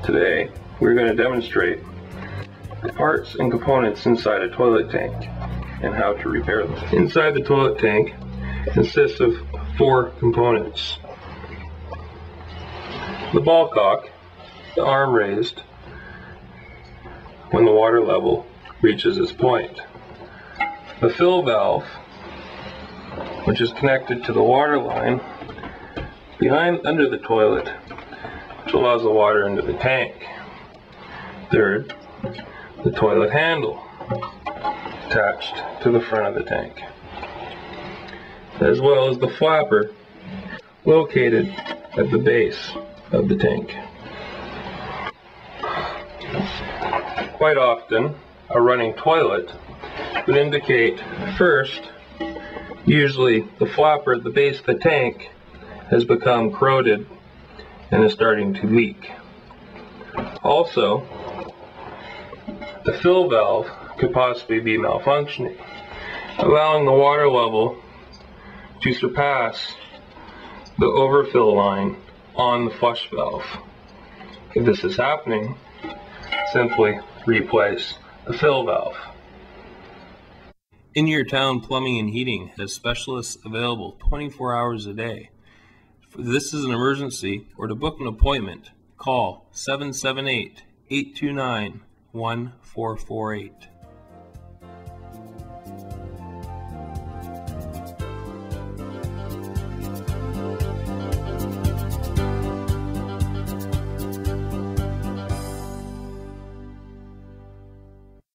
Today, we're going to demonstrate the parts and components inside a toilet tank and how to repair them. Inside the toilet tank consists of 4 components: the ball cock, the arm raised when the water level reaches its point, the fill valve, which is connected to the water line under the toilet, which allows the water into the tank. Third, the toilet handle attached to the front of the tank, as well as the flapper located at the base of the tank. Quite often, a running toilet would indicate first, usually the flapper at the base of the tank has become corroded and is starting to leak. Also, the fill valve could possibly be malfunctioning, allowing the water level to surpass the overfill line on the flush valve. If this is happening, simply replace the fill valve. In Your Town Plumbing and Heating has specialists available 24 hours a day. If this is an emergency or to book an appointment, call 778-829-1448.